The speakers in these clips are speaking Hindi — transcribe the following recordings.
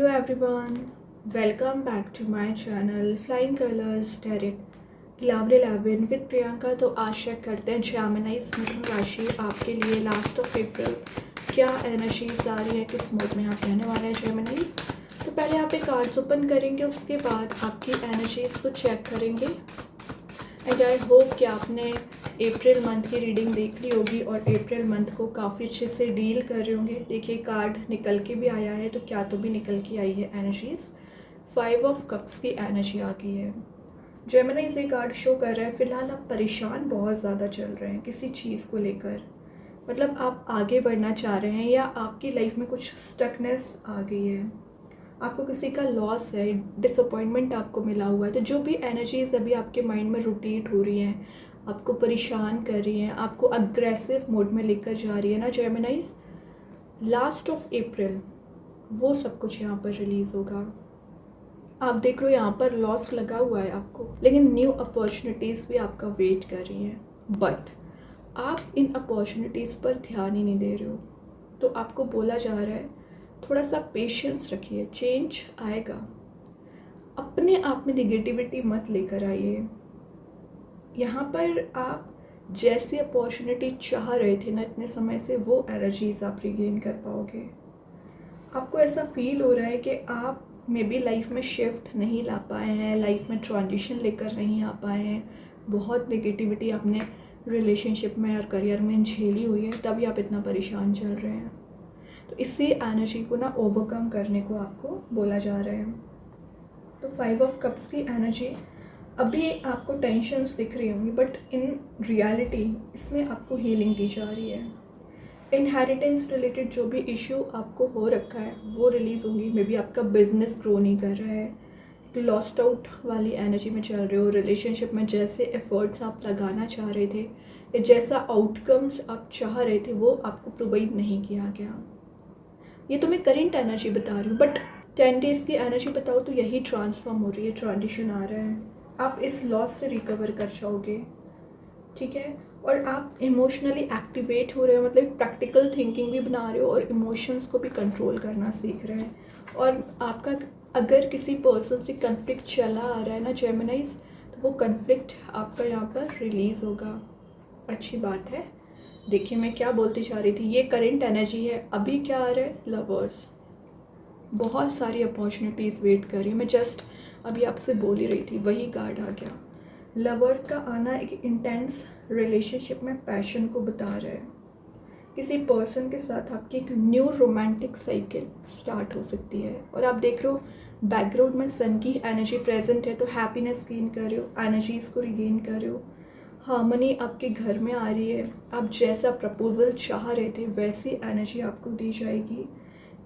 Hello everyone, welcome back to my channel Flying Colors Tarot 11 with Priyanka. तो आशा करते हैं जेमिनीज मिथुन राशि आपके लिए लास्ट ऑफ अप्रैल क्या एनर्जीज आ रही है, किस मोड में आप रहने वाले हैं जेमिनीज। तो पहले आप एक कार्ड्स ओपन करेंगे, उसके बाद आपकी एनर्जीज को चेक करेंगे। एंड आई होप कि आपने अप्रैल मंथ की रीडिंग देख ली होगी और अप्रैल मंथ को काफ़ी अच्छे से डील कर रहे होंगे। देखिए कार्ड निकल के भी आया है, तो क्या तो भी निकल के आई है एनर्जीज। 5 ऑफ कप्स की एनर्जी आ गई है। जेमिनीज ये कार्ड शो कर रहा है फिलहाल आप परेशान बहुत ज़्यादा चल रहे हैं किसी चीज़ को लेकर। मतलब आप आगे बढ़ना चाह रहे हैं या आपकी लाइफ में कुछ स्टकनेस आ गई है, आपको किसी का लॉस है, डिसअपॉइंटमेंट आपको मिला हुआ है। तो जो भी एनर्जीज अभी आपके माइंड में रोटेट हो रही हैं, आपको परेशान कर रही हैं, आपको अग्रेसिव मोड में लेकर जा रही है ना जेमिनीज, लास्ट ऑफ अप्रैल वो सब कुछ यहाँ पर रिलीज़ होगा। आप देख रहे हो यहाँ पर लॉस लगा हुआ है आपको, लेकिन न्यू अपॉर्चुनिटीज़ भी आपका वेट कर रही हैं। बट आप इन अपॉर्चुनिटीज़ पर ध्यान ही नहीं दे रहे हो। तो आपको बोला जा रहा है थोड़ा सा पेशेंस रखिए, चेंज आएगा। अपने आप में निगेटिविटी मत लेकर आइए। यहाँ पर आप जैसी अपॉर्चुनिटी चाह रहे थे ना इतने समय से, वो एनर्जीज आप रिगेन कर पाओगे। आपको ऐसा फील हो रहा है कि आप मे बी लाइफ में शिफ्ट नहीं ला पाए हैं, लाइफ में ट्रांजिशन लेकर नहीं आ पाए हैं। बहुत नेगेटिविटी आपने रिलेशनशिप में और करियर में झेली हुई है, तभी आप इतना परेशान चल रहे हैं। तो इसी एनर्जी को ना ओवरकम करने को आपको बोला जा रहा है। तो 5 ऑफ कप्स की एनर्जी, अभी आपको टेंशन्स दिख रही होंगी, बट इन रियलिटी इसमें आपको हीलिंग दी जा रही है। इनहेरिटेंस रिलेटेड जो भी इशू आपको हो रखा है वो रिलीज़ होंगी। मे बी आपका बिजनेस ग्रो नहीं कर रहा है, लॉस्ट आउट वाली एनर्जी में चल रहे हो। रिलेशनशिप में जैसे एफर्ट्स आप लगाना चाह रहे थे या जैसा आउटकम्स आप चाह रहे थे वो आपको प्रोवाइड नहीं किया गया। ये तो मैं करेंट एनर्जी बता रही हूँ, बट 10 डेज़ की एनर्जी बताओ तो यही ट्रांसफॉर्म हो रही है, ट्रांजिशन आ रहा है। आप इस लॉस से रिकवर कर जाओगे, ठीक है। और आप इमोशनली एक्टिवेट हो रहे हो, मतलब प्रैक्टिकल थिंकिंग भी बना रहे हो और इमोशंस को भी कंट्रोल करना सीख रहे हैं। और आपका अगर किसी पर्सन से कन्फ्लिक्ट चला आ रहा है ना जेमिनीज, तो वो कन्फ्लिक्ट आपका यहाँ पर रिलीज़ होगा। अच्छी बात है। देखिए मैं क्या बोलती जा रही थी, ये करेंट एनर्जी है। अभी क्या आ रहा है, लवर्स, बहुत सारी अपॉर्चुनिटीज़ वेट कर रही है। मैं जस्ट अभी आपसे बोल ही रही थी, वही कार्ड आ गया। लवर्स का आना एक इंटेंस रिलेशनशिप में पैशन को बता रहा है। किसी पर्सन के साथ आपकी एक न्यू रोमांटिक साइकिल स्टार्ट हो सकती है। और आप देख रहे हो बैकग्राउंड में सन की एनर्जी प्रेजेंट है, तो हैप्पीनेस गेन कर रहे हो, एनर्जीज़ को रिगेन कर रहे हो। हार्मनी आपके घर में आ रही है। आप जैसा प्रपोजल चाह रहे थे वैसी एनर्जी आपको दी जाएगी।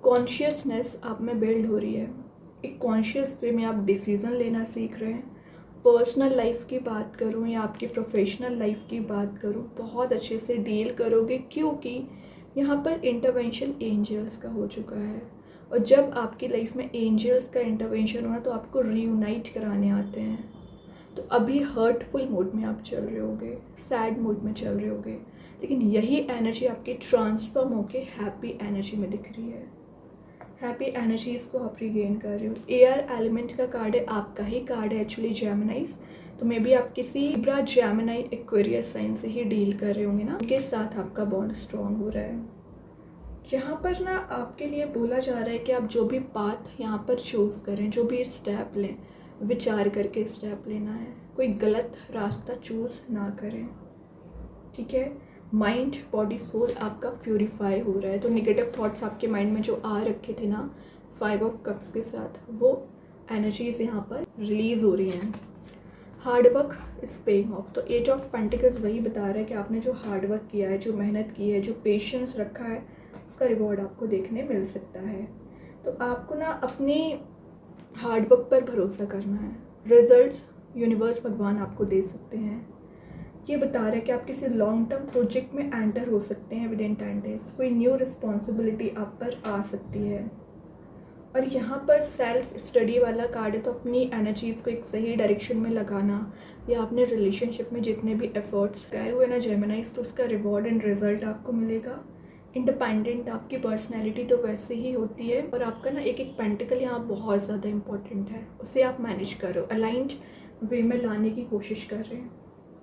कॉन्शियसनेस आप में बिल्ड हो रही है। एक कॉन्शियस वे में आप डिसीज़न लेना सीख रहे हैं। पर्सनल लाइफ की बात करूं या आपकी प्रोफेशनल लाइफ की बात करूं, बहुत अच्छे से डील करोगे, क्योंकि यहाँ पर इंटरवेंशन एंजल्स का हो चुका है। और जब आपकी लाइफ में एंजल्स का इंटरवेंशन हुआ तो आपको रीयूनाइट कराने आते हैं। तो अभी हर्टफुल मोड में आप चल रहे होगे, सैड मोड में चल रहे होगे, लेकिन यही एनर्जी आपकी ट्रांसफॉर्म होके हैप्पी एनर्जी में दिख रही है। हैप्पी एनर्जीज़ को आप रिगेन कर रहे हो। एयर एलिमेंट का कार्ड है, आपका ही कार्ड है एक्चुअली जेमिनीज। तो मे बी आप किसी लिब्रा, जेमिनी, एक्वेरियस साइन से ही डील कर रहे होंगे ना, उनके साथ आपका बॉन्ड स्ट्रॉन्ग हो रहा है। यहाँ पर ना आपके लिए बोला जा रहा है कि आप जो भी पाथ यहाँ पर चूज़ करें, जो भी स्टेप लें, विचार करके स्टेप लेना है। कोई गलत रास्ता चूज़ ना करें, ठीक है। माइंड, बॉडी, सोल आपका प्यूरिफाई हो रहा है। तो नेगेटिव थॉट्स आपके माइंड में जो आ रखे थे ना 5 ऑफ कप्स के साथ, वो एनर्जीज यहाँ पर रिलीज़ हो रही हैं। Hard work is paying off. तो 8 ऑफ पेंटिकल्स वही बता रहा है कि आपने जो हार्ड वर्क किया है, जो मेहनत की है, जो पेशेंस रखा है, उसका रिवॉर्ड आपको देखने मिल सकता है। तो आपको ना अपनी हार्ड वर्क पर भरोसा करना है। रिजल्ट्स यूनिवर्स, भगवान आपको दे सकते हैं। ये बता रहा है कि आप किसी लॉन्ग टर्म प्रोजेक्ट में एंटर हो सकते हैं विद इन 10 डेज। कोई न्यू रिस्पॉन्सिबिलिटी आप पर आ सकती है। और यहाँ पर सेल्फ स्टडी वाला कार्ड है, तो अपनी एनर्जीज़ को एक सही डायरेक्शन में लगाना, या अपने रिलेशनशिप में जितने भी एफर्ट्स गए हुए ना जेमिनीज, तो उसका रिवॉर्ड एंड रिजल्ट आपको मिलेगा। इंडिपेंडेंट आपकी पर्सनैलिटी तो वैसे ही होती है, और आपका ना एक एक पेंटिकल यहाँ बहुत ज़्यादा इंपॉर्टेंट है, उसे आप मैनेज करो, अलाइंड वे में लाने की कोशिश कर रहे हैं,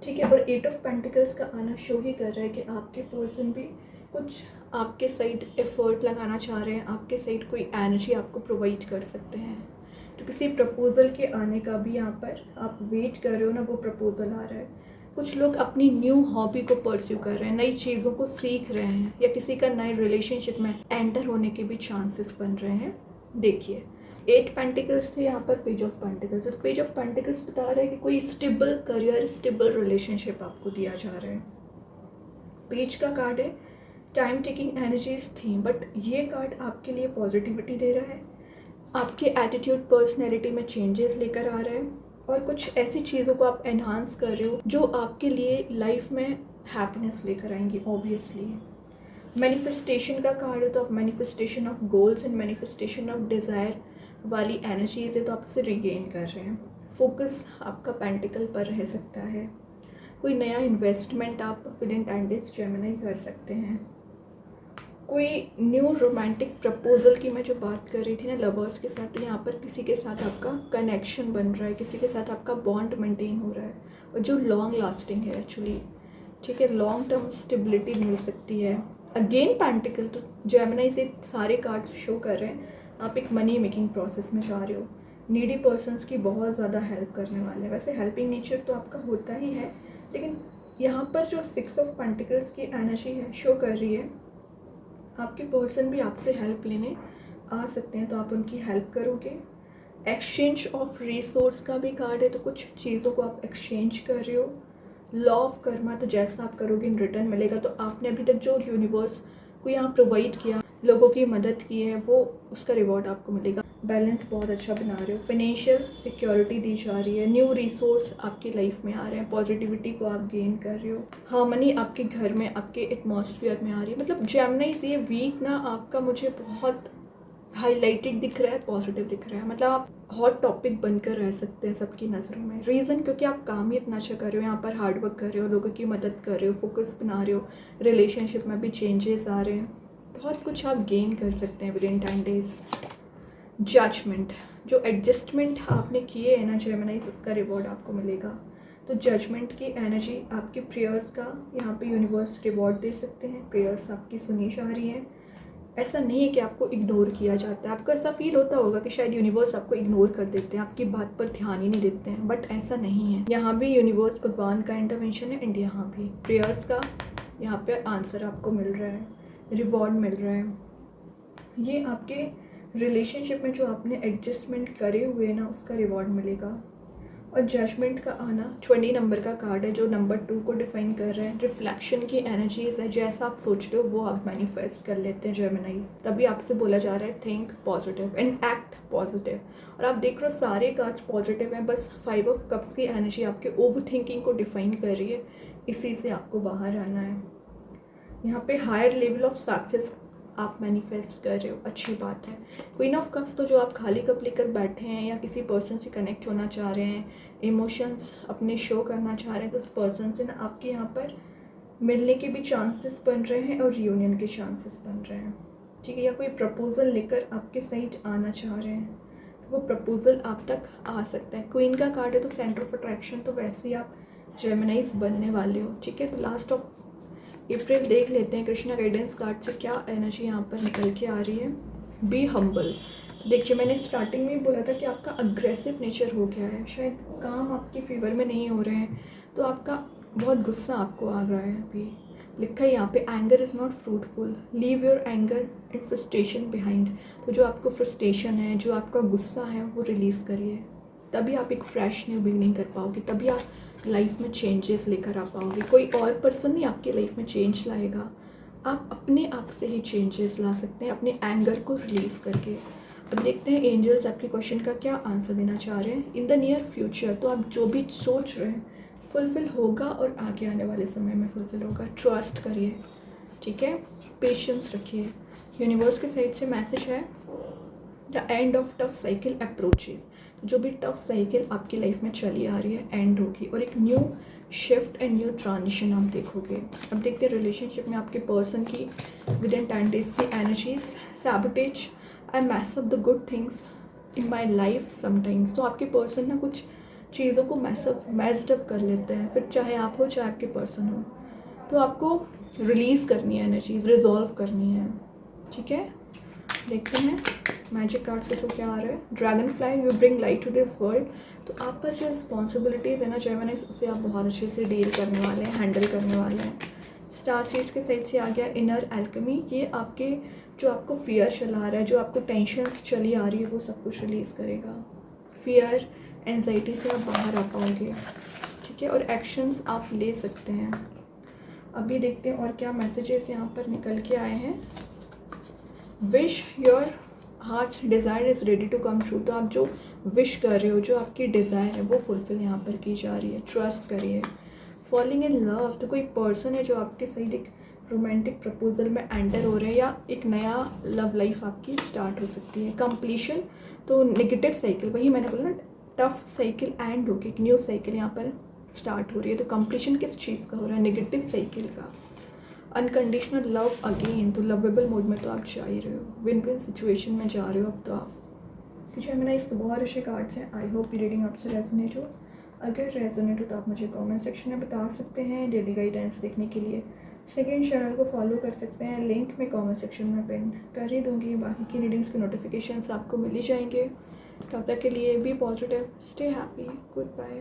ठीक है। और 8 ऑफ पेंटिकल्स का आना शो ही कर रहा है कि आपके पर्सन भी कुछ आपके साइड एफर्ट लगाना चाह रहे हैं, आपके साइड कोई एनर्जी आपको प्रोवाइड कर सकते हैं। तो किसी प्रपोज़ल के आने का भी यहाँ पर आप वेट कर रहे हो ना, वो प्रपोज़ल आ रहा है। कुछ लोग अपनी न्यू हॉबी को परस्यू कर रहे हैं, नई चीज़ों को सीख रहे हैं, या किसी का नए रिलेशनशिप में एंटर होने के भी चांसेस बन रहे हैं। देखिए 8 पेंटिकल्स थे यहाँ पर, पेज ऑफ पेंटिकल्स। तो पेज ऑफ पेंटिकल्स बता रहा है कि कोई स्टेबल करियर, स्टेबल रिलेशनशिप आपको दिया जा रहा है। पेज का कार्ड है टाइम टेकिंग एनर्जीज थी, बट ये कार्ड आपके लिए पॉजिटिविटी दे रहा है, आपके एटीट्यूड पर्सनैलिटी में चेंजेस लेकर आ रहे हैं, और कुछ ऐसी चीज़ों को आप एनहांस कर रहे हो जो आपके लिए लाइफ में हैप्पीनेस लेकर आएंगी। ऑब्वियसली मैनिफेस्टेशन का कार्ड है, तो आप manifestation of goals and manifestation of desire वाली एनर्जीज है, तो आप उसे रिगेन कर रहे हैं। फोकस आपका पेंटिकल पर रह सकता है, कोई नया इन्वेस्टमेंट आप विद इन 10 डेज जेमिनी कर सकते हैं। कोई न्यू रोमांटिक प्रपोजल की मैं जो बात कर रही थी ना लवर्स के साथ, तो यहाँ पर किसी के साथ आपका कनेक्शन बन रहा है, किसी के साथ आपका बॉन्ड मेंटेन हो रहा है, और जो लॉन्ग लास्टिंग है एक्चुअली, ठीक है। लॉन्ग टर्म स्टेबिलिटी मिल सकती है। अगेन पेंटिकल, तो जेमिनी से सारे कार्ड्स शो कर रहे हैं आप एक मनी मेकिंग प्रोसेस में जा रहे हो, नीडी पर्सनस की बहुत ज़्यादा हेल्प करने वाले हैं। वैसे हेल्पिंग नेचर तो आपका होता ही है, लेकिन यहाँ पर जो 6 ऑफ पेंटिकल्स की एनर्जी है शो कर रही है आपके पर्सन भी आपसे हेल्प लेने आ सकते हैं, तो आप उनकी हेल्प करोगे। एक्सचेंज ऑफ रिसोर्स का भी कार्ड है, तो कुछ चीज़ों को आप एक्सचेंज कर रहे हो। लॉ ऑफ कर्मा, तो जैसा आप करोगे इन रिटर्न मिलेगा। तो आपने अभी तक जो यूनिवर्स को यहाँ प्रोवाइड किया, लोगों की मदद की है, वो उसका रिवॉर्ड आपको मिलेगा। बैलेंस बहुत अच्छा बना रहे हो, फाइनेंशियल सिक्योरिटी दी जा रही है, न्यू रिसोर्स आपकी लाइफ में आ रहे हैं, पॉजिटिविटी को आप गेन कर रहे हो, हार्मनी आपके घर में, आपके एटमॉस्फेयर में आ रही है। मतलब जेमिनी ये वीक ना आपका मुझे बहुत हाईलाइटेड दिख रहा है, पॉजिटिव दिख रहा है। मतलब आप हॉट टॉपिक बनकर रह सकते हैं सबकी नज़रों में। रीज़न क्योंकि आप काम ही इतना अच्छा कर रहे हो, यहाँ पर हार्डवर्क कर रहे हो, लोगों की मदद कर रहे हो, फोकस बना रहे हो, रिलेशनशिप में भी चेंजेस आ रहे हैं, बहुत कुछ आप गेन कर सकते हैं विद इन 10 डेज। जजमेंट, जो एडजस्टमेंट आपने किए हैं ना जेमिनी, उसका रिवॉर्ड आपको मिलेगा। तो जजमेंट की एनर्जी आपके प्रेयर्स का यहाँ पे यूनिवर्स रिवॉर्ड दे सकते हैं, प्रेयर्स आपकी सुनी जा रही हैं। ऐसा नहीं है कि आपको इग्नोर किया जाता है, आपको ऐसा फील होता होगा कि शायद यूनिवर्स आपको इग्नोर कर देते हैं, आपकी बात पर ध्यान ही नहीं देते हैं, बट ऐसा नहीं है। यहाँ भी यूनिवर्स भगवान का इंटरवेंशन है, एंड यहाँ भी प्रेयर्स का यहाँ पे आंसर आपको मिल रहा है, रिवॉर्ड मिल रहा है। ये आपके रिलेशनशिप में जो आपने एडजस्टमेंट करे हुए ना, उसका रिवॉर्ड मिलेगा। और जजमेंट का आना 20 नंबर का कार्ड है, जो नंबर 2 को डिफाइन कर रहा है। रिफ्लेक्शन की एनर्जीज है, जैसा आप सोचते हो वो आप मैनिफेस्ट कर लेते हैं जेमिनीज। तभी आपसे बोला जा रहा है think positive and act positive. और आप देख रहे हो सारे कार्ड्स पॉजिटिव हैं, बस 5 ऑफ कप्स की एनर्जी आपके ओवर थिंकिंग को डिफाइन कर रही है, इसी से आपको बाहर आना है। यहाँ पे हायर लेवल ऑफ सक्सेस आप मैनिफेस्ट कर रहे हो, अच्छी बात है। क्वीन ऑफ कप्स, तो जो आप खाली कप लेकर बैठे हैं या किसी पर्सन से कनेक्ट होना चाह रहे हैं, इमोशंस अपने शो करना चाह रहे हैं, तो उस पर्सन से ना आपके यहाँ पर मिलने के भी चांसेस बन रहे हैं और रियूनियन के चांसेस बन रहे हैं, ठीक है। या कोई प्रपोजल लेकर आपके साइड आना चाह रहे हैं, तो वो प्रपोजल आप तक आ सकता है। क्वीन का कार्ड है, तो सेंटर ऑफ अट्रैक्शन, तो वैसे ही आप जेमिनीज बनने वाले हो, ठीक है। तो लास्ट ऑफ अप्रैल देख लेते हैं कृष्णा गाइडेंस कार्ड से क्या एनर्जी यहाँ पर निकल के आ रही है। बी हम्बल, देखिए मैंने स्टार्टिंग में ही बोला था कि आपका अग्रेसिव नेचर हो गया है, शायद काम आपके फेवर में नहीं हो रहे हैं, तो आपका बहुत गुस्सा आपको आ रहा है। अभी लिखा है यहाँ पे anger is not fruitful, leave your anger and frustration behind. तो जो आपको फ्रस्ट्रेशन है, जो आपका गुस्सा है, वो रिलीज़ करिए, तभी आप एक फ्रेश न्यू बिगनिंग कर पाओगे, तभी आप लाइफ में चेंजेस लेकर आ पाओगे। कोई और पर्सन नहीं आपकी लाइफ में चेंज लाएगा, आप अपने आप से ही चेंजेस ला सकते हैं, अपने एंगर को रिलीज़ करके। अब देखते हैं एंजल्स आपके क्वेश्चन का क्या आंसर देना चाह रहे हैं। इन द नियर फ्यूचर, तो आप जो भी सोच रहे हैं फुलफिल होगा, और आगे आने वाले समय में फुलफिल होगा। ट्रस्ट करिए, ठीक है, पेशेंस रखिए। यूनिवर्स के साइड से मैसेज है the end of tough cycle approaches, जो भी टफ साइकिल आपकी लाइफ में चली आ रही है एंड होगी और एक new shift and new transition आप देखोगे। अब देखते हैं रिलेशनशिप में आपके पर्सन की विद इन 10 days की energies. Sabotage, I mess up the good things in my life sometimes. तो आपके पर्सन ना कुछ चीज़ों को मैस्ड अप कर लेते हैं, फिर चाहे आप हो चाहे आपके पर्सन हो। तो आपको रिलीज़ करनी है एनर्जीज, रिजॉल्व करनी है, ठीक है। देखते हैं मैजिक कार्ड से तो क्या आ रहा है। Dragonfly, you bring light to this world. तो आप पर जो रिस्पॉन्सिबिलिटीज़ है ना जेमिनाइज, उसे आप बहुत अच्छे से डील करने वाले हैं, हैंडल करने वाले हैं। स्टार सीड्स के साइड से आ गया इनर एल्केमी। ये आपके जो आपको फियर चला रहा है, जो आपको टेंशन्स चली आ रही है, वो सब कुछ रिलीज़ करेगा। फियर एंजाइटी से आप बाहर आ पाओगे, ठीक है, और एक्शंस आप ले सकते हैं। अभी देखते हैं और क्या मैसेजेस यहाँ पर निकल के आए हैं। Wish your heart's desire is ready to come true. तो आप जो विश कर रहे हो, जो आपकी डिज़ायर है, वो फुलफिल यहाँ पर की जा रही है। ट्रस्ट करिए। फॉलिंग इन लव, तो कोई पर्सन है जो आपके साइड एक रोमांटिक प्रपोजल में एंटर हो रहे हैं, या एक नया लव लाइफ आपकी स्टार्ट हो सकती है। कंप्लीशन, तो नेगेटिव साइकिल, वही मैंने बोला ना, टफ साइकिल एंड होके एक न्यू साइकिल यहाँ पर स्टार्ट हो रही है। तो कंप्लीशन किस चीज़ का हो रहा है? नेगेटिव साइकिल का। अनकंडीशनल लव अगेन, तो लवेबल मोड में तो आप जा ही रहे हो, विन विन सिचुएशन में जा रहे हो अब तो आप। ठीक मैंने इसके बहुत अच्छे कार्ड्स हैं। आई होप रीडिंग आपसे रेजोनेट हो। अगर रेजोनेट हो तो आप मुझे कमेंट सेक्शन में बता सकते हैं। डेली गाइडेंस देखने के लिए सेकेंड चैनल को फॉलो कर सकते हैं, लिंक मैं कमेंट सेक्शन में पिन कर ही दूँगी। बाकी की रीडिंग्स के नोटिफिकेशंस आपको मिल ही जाएंगे। तब तक के लिए be positive, stay happy, good bye.